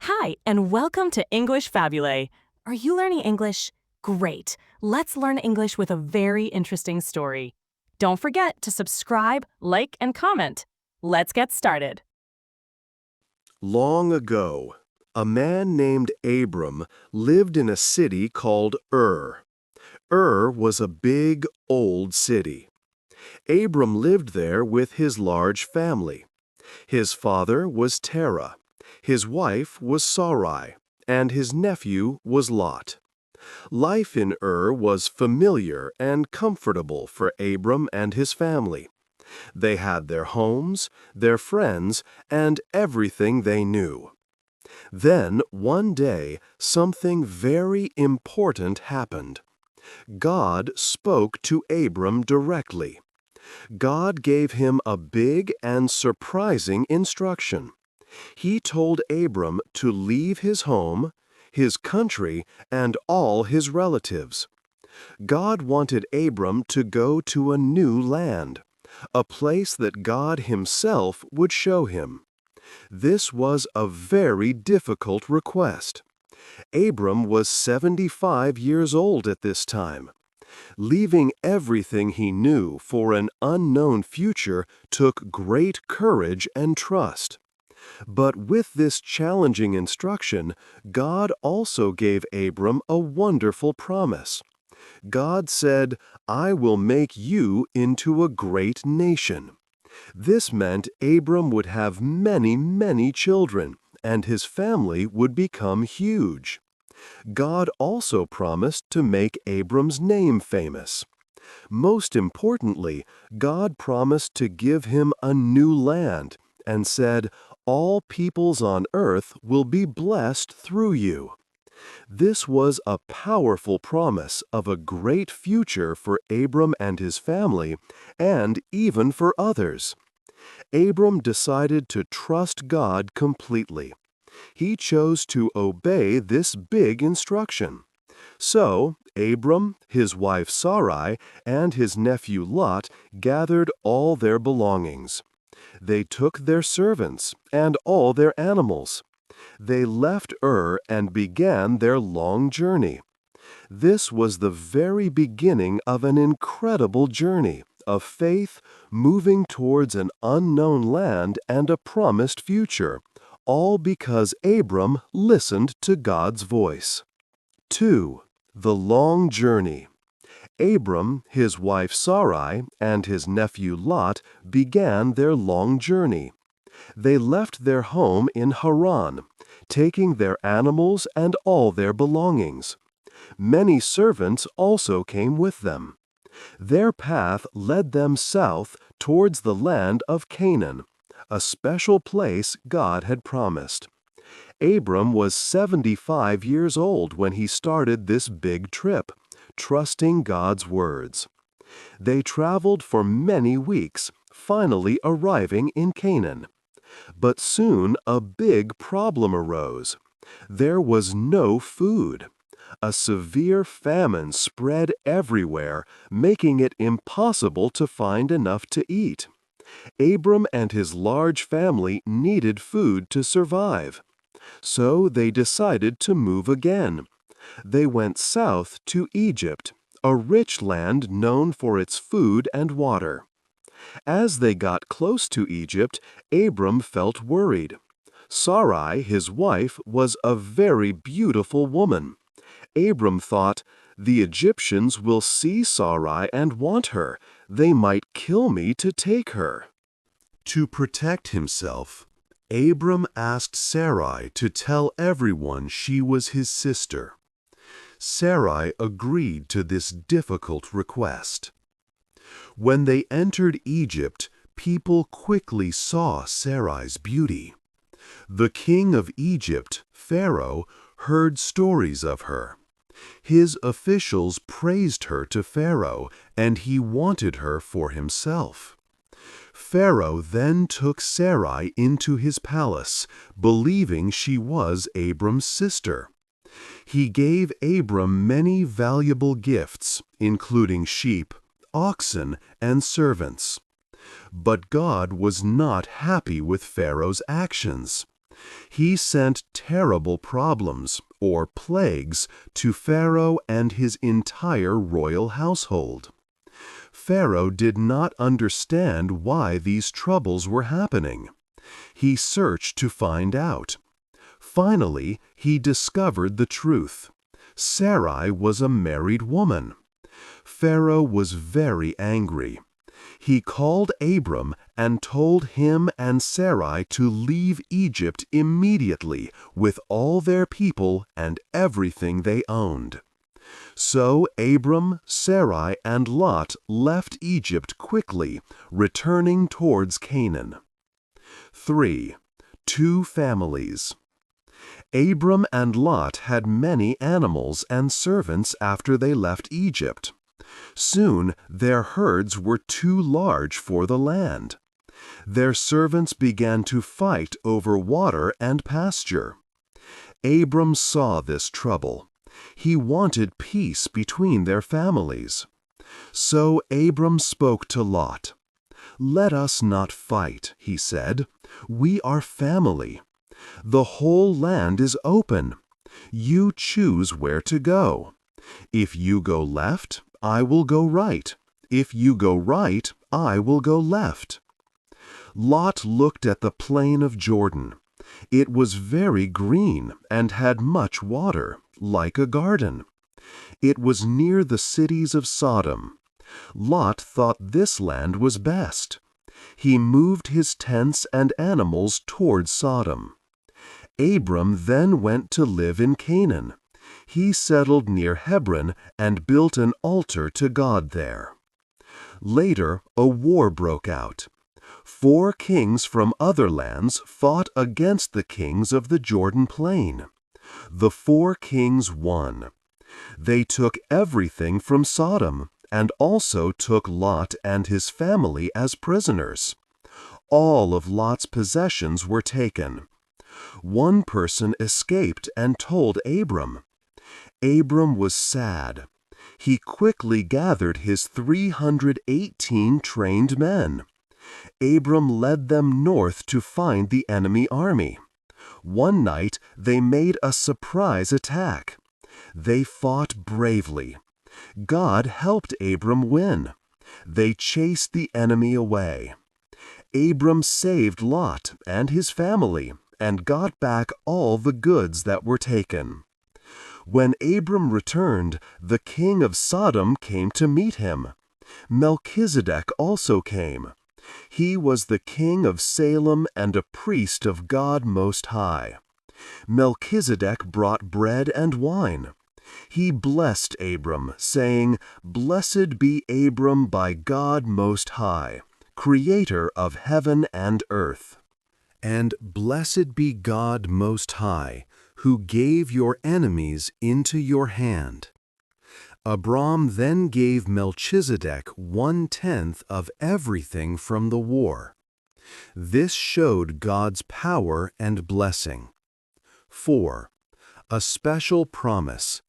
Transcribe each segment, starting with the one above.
Hi, and welcome to English-Fabule. Are you learning English? Great. Let's learn English with a very interesting story. Don't forget to subscribe, like, and comment. Let's get started. Long ago, a man named Abram lived in a city called Ur. Ur was a big, old city. Abram lived there with his large family. His father was Terah, his wife was Sarai, and his nephew was Lot. Life in Ur was familiar and comfortable for Abram and his family. They had their homes, their friends, and everything they knew. Then, one day, something very important happened. God spoke to Abram directly. God gave him a big and surprising instruction. He told Abram to leave his home, his country, and all his relatives. God wanted Abram to go to a new land, a place that God Himself would show him. This was a very difficult request. Abram was 75 years old at this time. Leaving everything he knew for an unknown future took great courage and trust. But with this challenging instruction, God also gave Abram a wonderful promise. God said, "I will make you into a great nation." This meant Abram would have many, many children, and his family would become huge. God also promised to make Abram's name famous. Most importantly, God promised to give him a new land and said, "All peoples on earth will be blessed through you." This was a powerful promise of a great future for Abram and his family, and even for others. Abram decided to trust God completely. He chose to obey this big instruction. So, Abram, his wife Sarai, and his nephew Lot gathered all their belongings. They took their servants and all their animals. They left Ur and began their long journey. This was the very beginning of an incredible journey of faith moving towards an unknown land and a promised future, all because Abram listened to God's voice. 2. The long journey. Abram, his wife Sarai, and his nephew Lot began their long journey. They left their home in Haran, taking their animals and all their belongings. Many servants also came with them. Their path led them south towards the land of Canaan, a special place God had promised. Abram was 75 years old when he started this big trip, trusting God's words. They traveled for many weeks, finally arriving in Canaan. But soon a big problem arose. There was no food. A severe famine spread everywhere, making it impossible to find enough to eat. Abram and his large family needed food to survive. So they decided to move again. They went south to Egypt, a rich land known for its food and water. As they got close to Egypt, Abram felt worried. Sarai, his wife, was a very beautiful woman. Abram thought, "The Egyptians will see Sarai and want her. They might kill me to take her." To protect himself, Abram asked Sarai to tell everyone she was his sister. Sarai agreed to this difficult request. When they entered Egypt, people quickly saw Sarai's beauty. The king of Egypt, Pharaoh, heard stories of her. His officials praised her to Pharaoh, and he wanted her for himself. Pharaoh then took Sarai into his palace, believing she was Abram's sister. He gave Abram many valuable gifts, including sheep, oxen, and servants. But God was not happy with Pharaoh's actions. He sent terrible problems, or plagues, to Pharaoh and his entire royal household. Pharaoh did not understand why these troubles were happening. He searched to find out. Finally, he discovered the truth. Sarai was a married woman. Pharaoh was very angry. He called Abram and told him and Sarai to leave Egypt immediately with all their people and everything they owned. So Abram, Sarai, and Lot left Egypt quickly, returning towards Canaan. 3. Two families. Abram and Lot had many animals and servants after they left Egypt. Soon their herds were too large for the land. Their servants began to fight over water and pasture. Abram saw this trouble. He wanted peace between their families. So Abram spoke to Lot. "Let us not fight," he said. "We are family. The whole land is open. You choose where to go. If you go left, I will go right. If you go right, I will go left." Lot looked at the plain of Jordan. It was very green and had much water, like a garden. It was near the cities of Sodom. Lot thought this land was best. He moved his tents and animals toward Sodom. Abram then went to live in Canaan. He settled near Hebron and built an altar to God there. Later, a war broke out. 4 kings from other lands fought against the kings of the Jordan Plain. The 4 kings won. They took everything from Sodom and also took Lot and his family as prisoners. All of Lot's possessions were taken. One person escaped and told Abram. Abram was sad. He quickly gathered his 318 trained men. Abram led them north to find the enemy army. One night they made a surprise attack. They fought bravely. God helped Abram win. They chased the enemy away. Abram saved Lot and his family and got back all the goods that were taken. When Abram returned, the king of Sodom came to meet him. Melchizedek also came. He was the king of Salem and a priest of God Most High. Melchizedek brought bread and wine. He blessed Abram, saying, "Blessed be Abram by God Most High, creator of heaven and earth. And blessed be God Most High, who gave your enemies into your hand." Abram then gave Melchizedek 1/10 of everything from the war. This showed God's power and blessing. 4. A special promise.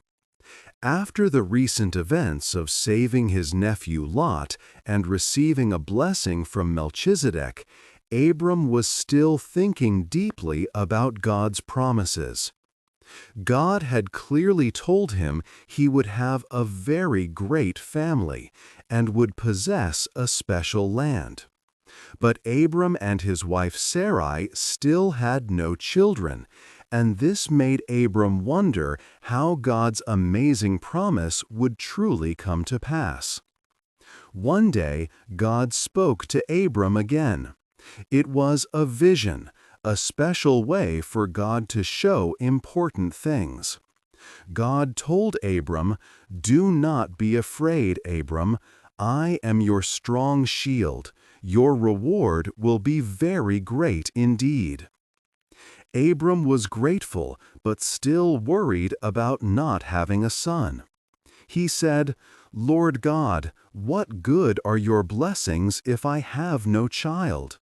After the recent events of saving his nephew Lot and receiving a blessing from Melchizedek, Abram was still thinking deeply about God's promises. God had clearly told him he would have a very great family and would possess a special land. But Abram and his wife Sarai still had no children, and this made Abram wonder how God's amazing promise would truly come to pass. One day, God spoke to Abram again. It was a vision, a special way for God to show important things. God told Abram, "Do not be afraid, Abram. I am your strong shield. Your reward will be very great indeed." Abram was grateful, but still worried about not having a son. He said, "Lord God, what good are your blessings if I have no child?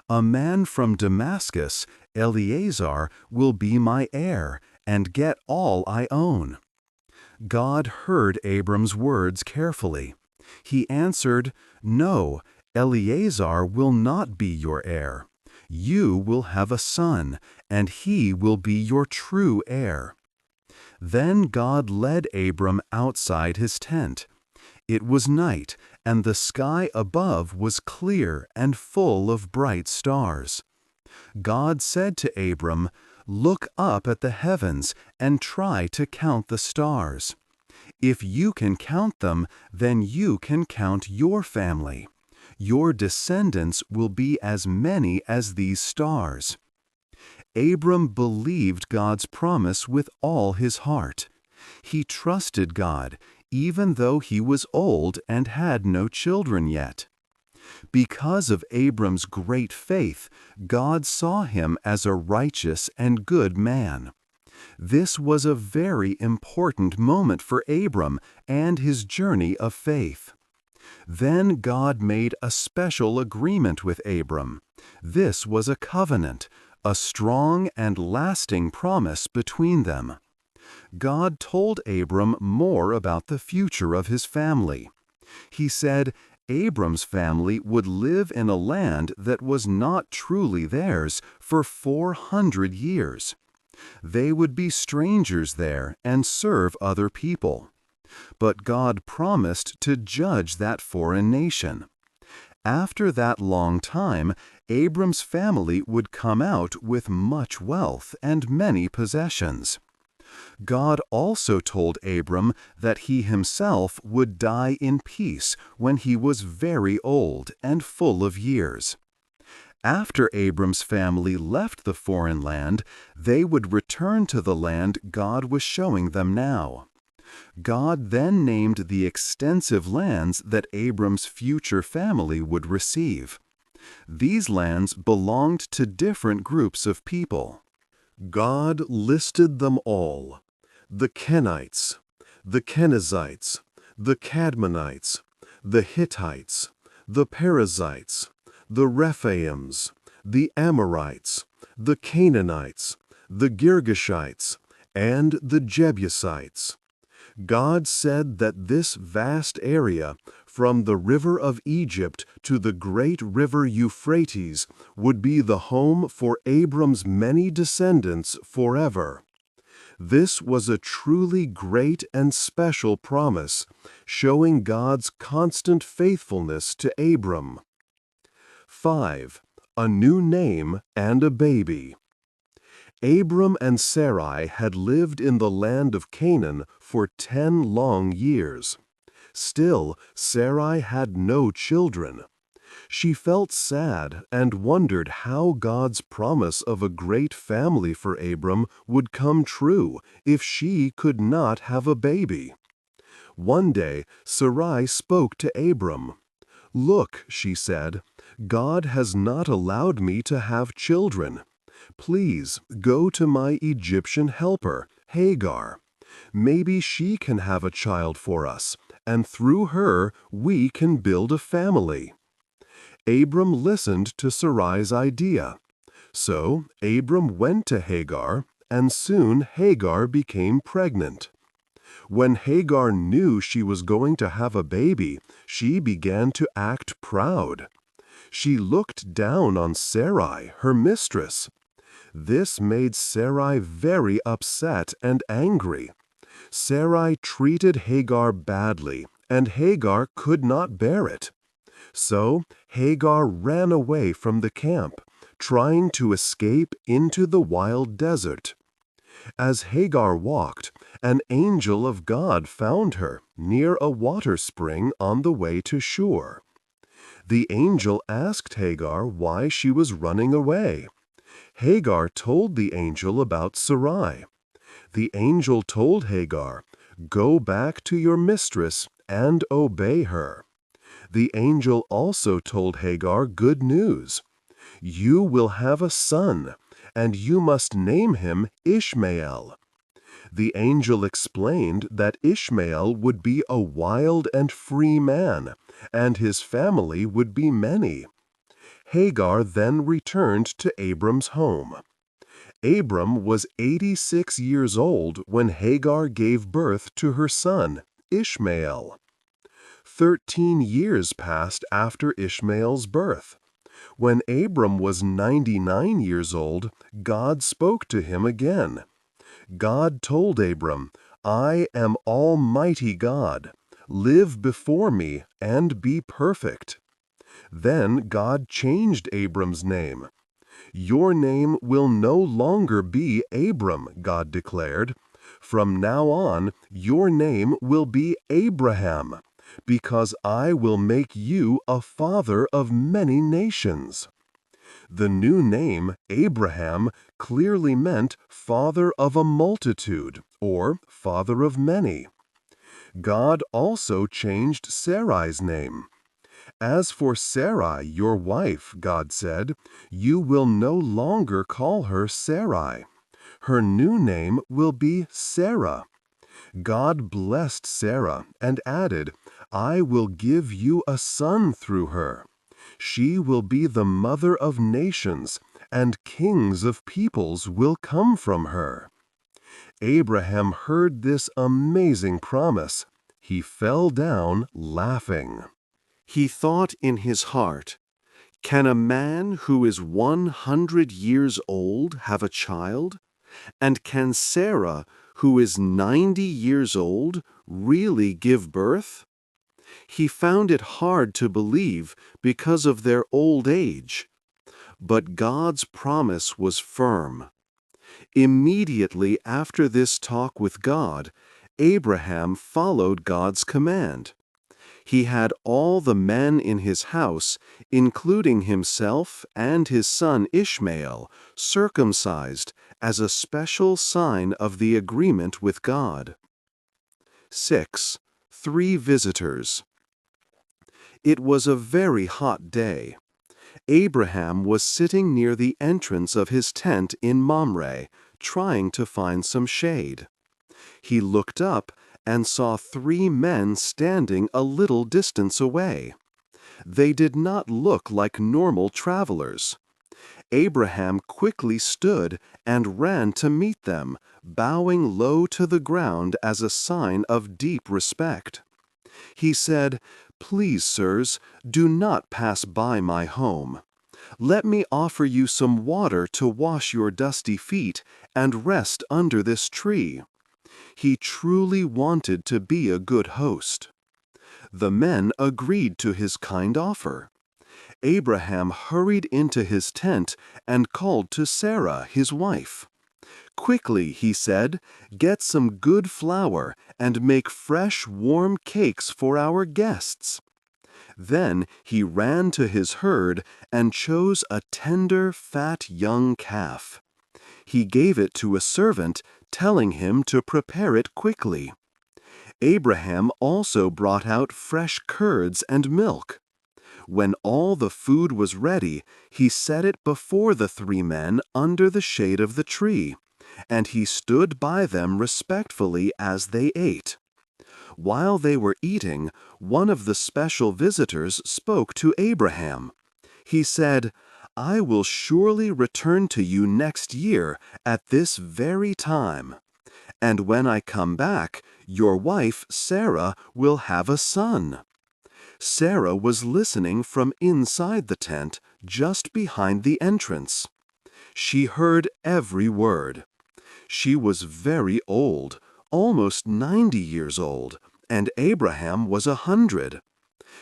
A man from Damascus, Eleazar, will be my heir and get all I own." God heard Abram's words carefully. He answered, "No, Eleazar will not be your heir. You will have a son, and he will be your true heir." Then God led Abram outside his tent. It was night, and the sky above was clear and full of bright stars. God said to Abram, "Look up at the heavens and try to count the stars. If you can count them, then you can count your family. Your descendants will be as many as these stars." Abram believed God's promise with all his heart. He trusted God, even though he was old and had no children yet. Because of Abram's great faith, God saw him as a righteous and good man. This was a very important moment for Abram and his journey of faith. Then God made a special agreement with Abram. This was a covenant, a strong and lasting promise between them. God told Abram more about the future of his family. He said Abram's family would live in a land that was not truly theirs for 400 years. They would be strangers there and serve other people. But God promised to judge that foreign nation. After that long time, Abram's family would come out with much wealth and many possessions. God also told Abram that he himself would die in peace when he was very old and full of years. After Abram's family left the foreign land, they would return to the land God was showing them now. God then named the extensive lands that Abram's future family would receive. These lands belonged to different groups of people. God listed them all: the Kenites, the Kenizzites, the Cadmonites, the Hittites, the Perizzites, the Rephaims, the Amorites, the Canaanites, the Girgashites, and the Jebusites. God said that this vast area, from the river of Egypt to the great river Euphrates, would be the home for Abram's many descendants forever. This was a truly great and special promise, showing God's constant faithfulness to Abram. 5. A new name and a baby. Abram and Sarai had lived in the land of Canaan for 10 long years. Still, Sarai had no children. She felt sad and wondered how God's promise of a great family for Abram would come true if she could not have a baby. One day, Sarai spoke to Abram. "Look," she said, "God has not allowed me to have children. Please go to my Egyptian helper, Hagar. Maybe she can have a child for us, and through her we can build a family." Abram listened to Sarai's idea. So Abram went to Hagar, and soon Hagar became pregnant. When Hagar knew she was going to have a baby, she began to act proud. She looked down on Sarai, her mistress. This made Sarai very upset and angry. Sarai treated Hagar badly, and Hagar could not bear it. So Hagar ran away from the camp, trying to escape into the wild desert. As Hagar walked, an angel of God found her near a water spring on the way to Shur. The angel asked Hagar why she was running away. Hagar told the angel about Sarai. The angel told Hagar, "Go back to your mistress and obey her." The angel also told Hagar good news. "You will have a son, and you must name him Ishmael." The angel explained that Ishmael would be a wild and free man, and his family would be many. Hagar then returned to Abram's home. Abram was 86 years old when Hagar gave birth to her son, Ishmael. 13 years passed after Ishmael's birth. When Abram was 99 years old, God spoke to him again. God told Abram, "I am Almighty God. Live before me and be perfect." Then God changed Abram's name. "Your name will no longer be Abram," God declared. "From now on, your name will be Abraham, because I will make you a father of many nations." The new name, Abraham, clearly meant father of a multitude, or father of many. God also changed Sarai's name. "As for Sarai, your wife," God said, "you will no longer call her Sarai. Her new name will be Sarah." God blessed Sarah and added, "I will give you a son through her. She will be the mother of nations, and kings of peoples will come from her." Abraham heard this amazing promise. He fell down laughing. He thought in his heart, "Can a man who is 100 years old have a child? And can Sarah, who is 90 years old, really give birth?" He found it hard to believe because of their old age. But God's promise was firm. Immediately after this talk with God, Abraham followed God's command. He had all the men in his house, including himself and his son Ishmael, circumcised as a special sign of the agreement with God. 6. 3 visitors. It was a very hot day. Abraham was sitting near the entrance of his tent in Mamre, trying to find some shade. He looked up and saw 3 men standing a little distance away. They did not look like normal travelers. Abraham quickly stood and ran to meet them, bowing low to the ground as a sign of deep respect. He said, "Please, sirs, do not pass by my home. Let me offer you some water to wash your dusty feet and rest under this tree." He truly wanted to be a good host. The men agreed to his kind offer. Abraham hurried into his tent and called to Sarah, his wife. "Quickly," he said, "get some good flour and make fresh, warm cakes for our guests." Then he ran to his herd and chose a tender, fat young calf. He gave it to a servant, telling him to prepare it quickly. Abraham also brought out fresh curds and milk. When all the food was ready, he set it before the 3 men under the shade of the tree, and he stood by them respectfully as they ate. While they were eating, one of the special visitors spoke to Abraham. He said, "I will surely return to you next year at this very time. And when I come back, your wife Sarah will have a son." Sarah was listening from inside the tent, just behind the entrance. She heard every word. She was very old, almost 90 years old, and Abraham was 100.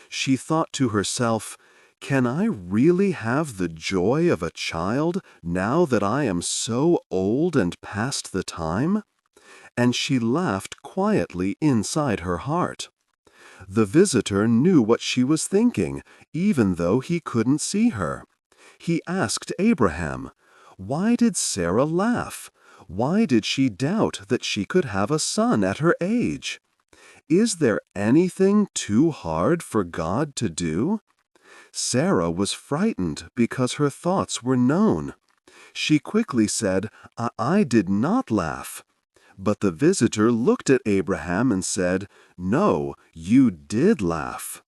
She thought to herself, "Can I really have the joy of a child now that I am so old and past the time?" And she laughed quietly inside her heart. The visitor knew what she was thinking, even though he couldn't see her. He asked Abraham, "Why did Sarah laugh? Why did she doubt that she could have a son at her age? Is there anything too hard for God to do?" Sarah was frightened because her thoughts were known. She quickly said, I did not laugh." But the visitor looked at Abraham and said, "No, you did laugh."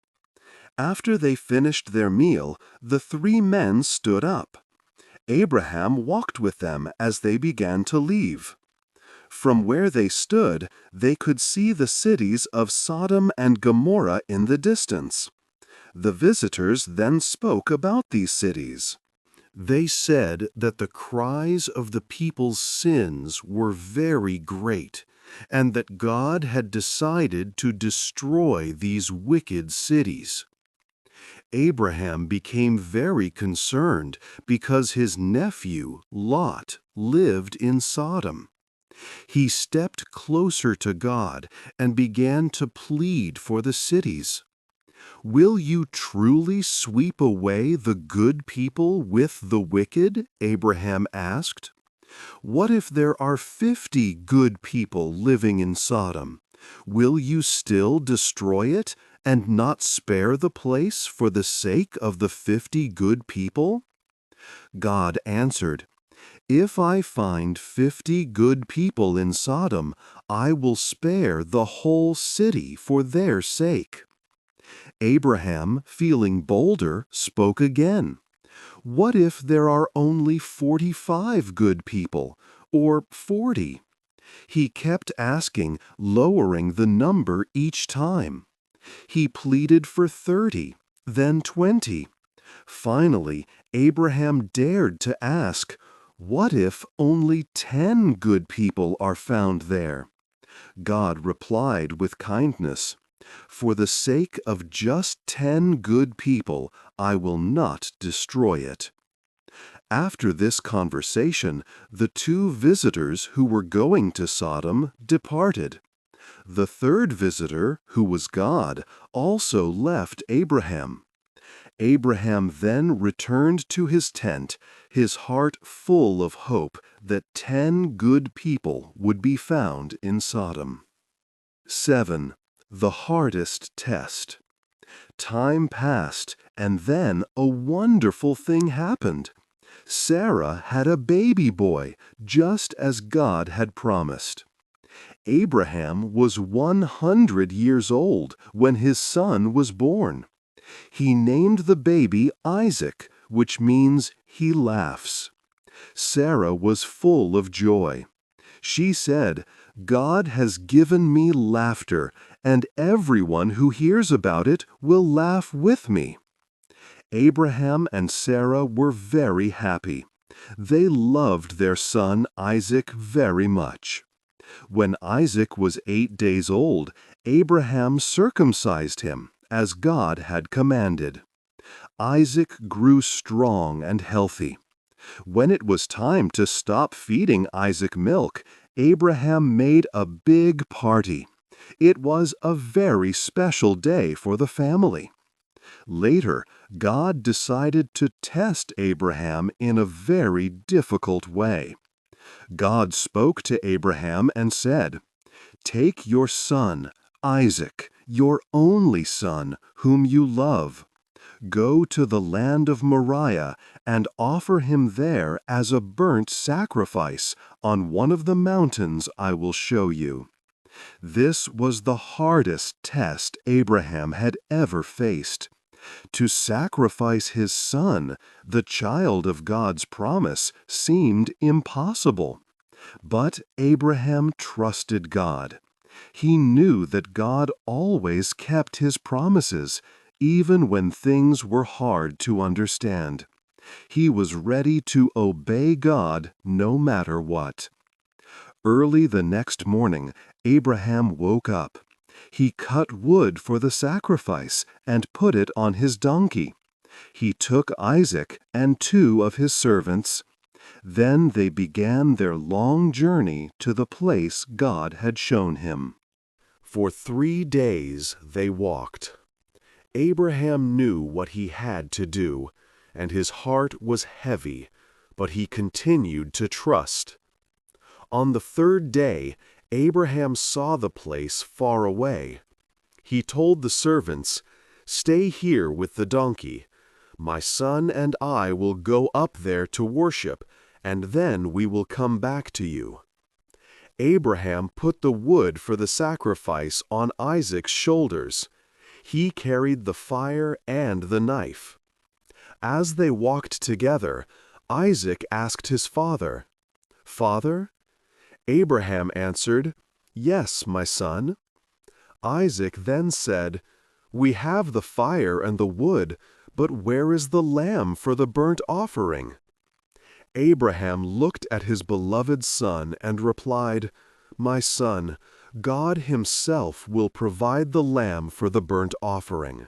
After they finished their meal, the 3 men stood up. Abraham walked with them as they began to leave. From where they stood, they could see the cities of Sodom and Gomorrah in the distance. The visitors then spoke about these cities. They said that the cries of the people's sins were very great, and that God had decided to destroy these wicked cities. Abraham became very concerned because his nephew, Lot, lived in Sodom. He stepped closer to God and began to plead for the cities. "Will you truly sweep away the good people with the wicked?" Abraham asked. "What if there are 50 good people living in Sodom? Will you still destroy it and not spare the place for the sake of the 50 good people?" God answered, "If I find 50 good people in Sodom, I will spare the whole city for their sake." Abraham, feeling bolder, spoke again. "What if there are only 45 good people, or 40? He kept asking, lowering the number each time. He pleaded for 30, then 20. Finally, Abraham dared to ask, "What if only 10 good people are found there?" God replied with kindness, "For the sake of just 10 good people, I will not destroy it." After this conversation, the two visitors who were going to Sodom departed. The third visitor, who was God, also left Abraham. Abraham then returned to his tent, his heart full of hope that 10 good people would be found in Sodom. 7. The hardest test. Time passed, and then a wonderful thing happened. Sarah had a baby boy, just as God had promised. Abraham was 100 years old when his son was born. He named the baby Isaac, which means he laughs. Sarah was full of joy. She said, "God has given me laughter, and everyone who hears about it will laugh with me." Abraham and Sarah were very happy. They loved their son Isaac very much. When Isaac was 8 days old, Abraham circumcised him, as God had commanded. Isaac grew strong and healthy. When it was time to stop feeding Isaac milk, Abraham made a big party. It was a very special day for the family. Later, God decided to test Abraham in a very difficult way. God spoke to Abraham and said, "Take your son, Isaac, your only son, whom you love. Go to the land of Moriah and offer him there as a burnt sacrifice on one of the mountains I will show you." This was the hardest test Abraham had ever faced. To sacrifice his son, the child of God's promise, seemed impossible. But Abraham trusted God. He knew that God always kept his promises, even when things were hard to understand. He was ready to obey God no matter what. Early the next morning, Abraham woke up. He cut wood for the sacrifice and put it on his donkey. He took Isaac and 2 of his servants. Then they began their long journey to the place God had shown him. For 3 days they walked. Abraham knew what he had to do, and his heart was heavy, but he continued to trust. On the 3rd day, Abraham saw the place far away. He told the servants, "Stay here with the donkey. My son and I will go up there to worship, and then we will come back to you." Abraham put the wood for the sacrifice on Isaac's shoulders. He carried the fire and the knife. As they walked together, Isaac asked his father, "Father?" Abraham answered, "Yes, my son." Isaac then said, "We have the fire and the wood, but where is the lamb for the burnt offering?" Abraham looked at his beloved son and replied, "My son, God himself will provide the lamb for the burnt offering."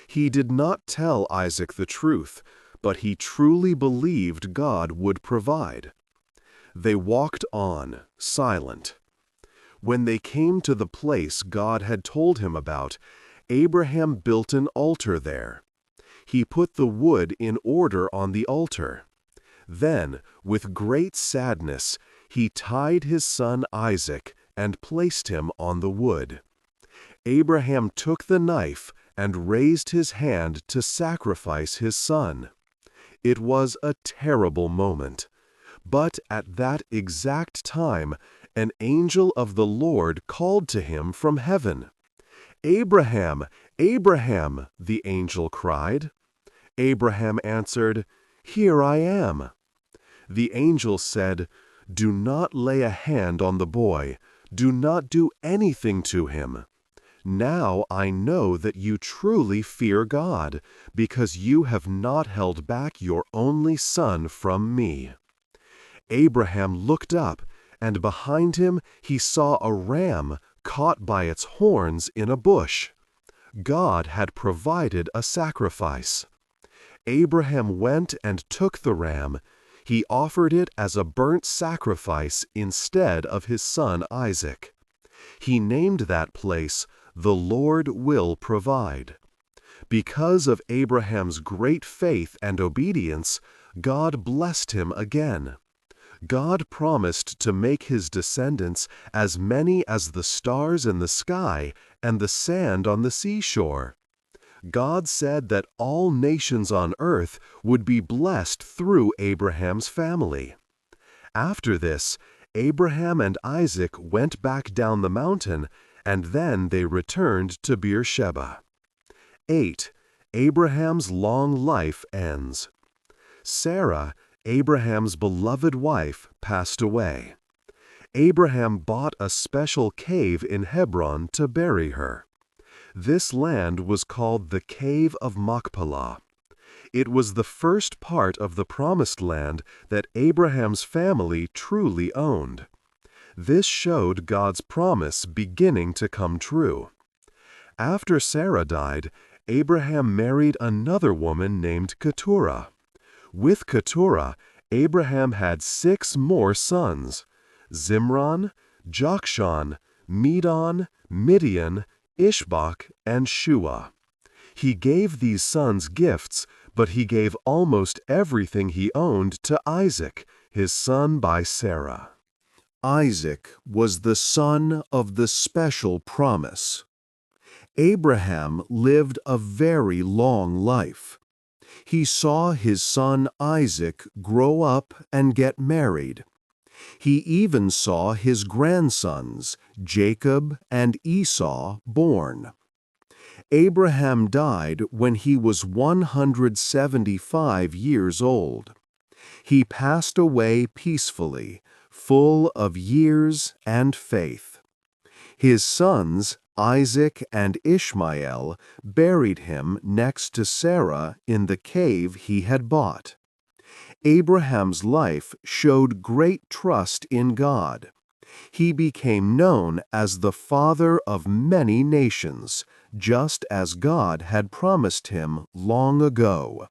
He did not tell Isaac the truth, but he truly believed God would provide. They walked on, silent. When they came to the place God had told him about, Abraham built an altar there. He put the wood in order on the altar. Then, with great sadness, he tied his son Isaac and placed him on the wood. Abraham took the knife and raised his hand to sacrifice his son. It was a terrible moment. But at that exact time, an angel of the Lord called to him from heaven. "Abraham, Abraham," the angel cried. Abraham answered, "Here I am." The angel said, "Do not lay a hand on the boy. Do not do anything to him. Now I know that you truly fear God, because you have not held back your only son from me." Abraham looked up, and behind him he saw a ram caught by its horns in a bush. God had provided a sacrifice. Abraham went and took the ram. He offered it as a burnt sacrifice instead of his son Isaac. He named that place, "The Lord Will Provide." Because of Abraham's great faith and obedience, God blessed him again. God promised to make his descendants as many as the stars in the sky and the sand on the seashore. God said that all nations on earth would be blessed through Abraham's family. After this, Abraham and Isaac went back down the mountain, and then they returned to Beersheba. 8. Abraham's long life ends. Sarah, Abraham's beloved wife, passed away. Abraham bought a special cave in Hebron to bury her. This land was called the Cave of Machpelah. It was the first part of the Promised Land that Abraham's family truly owned. This showed God's promise beginning to come true. After Sarah died, Abraham married another woman named Keturah. With Keturah, Abraham had 6 more sons: Zimran, Jokshan, Medan, Midian, Ishbak, and Shua. He gave these sons gifts, but he gave almost everything he owned to Isaac, his son by Sarah. Isaac was the son of the special promise. Abraham lived a very long life. He saw his son Isaac grow up and get married. He even saw his grandsons, Jacob and Esau, born. Abraham died when he was 175 years old. He passed away peacefully, full of years and faith. His sons, Isaac and Ishmael, buried him next to Sarah in the cave he had bought. Abraham's life showed great trust in God. He became known as the father of many nations, just as God had promised him long ago.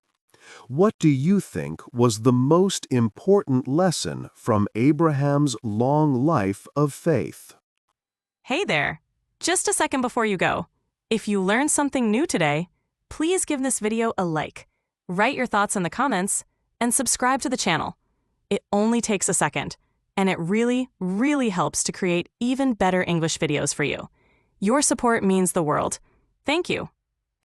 What do you think was the most important lesson from Abraham's long life of faith? Hey there! Just a second before you go. If you learned something new today, please give this video a like, write your thoughts in the comments, and subscribe to the channel. It only takes a second, and it really, really helps to create even better English videos for you. Your support means the world. Thank you.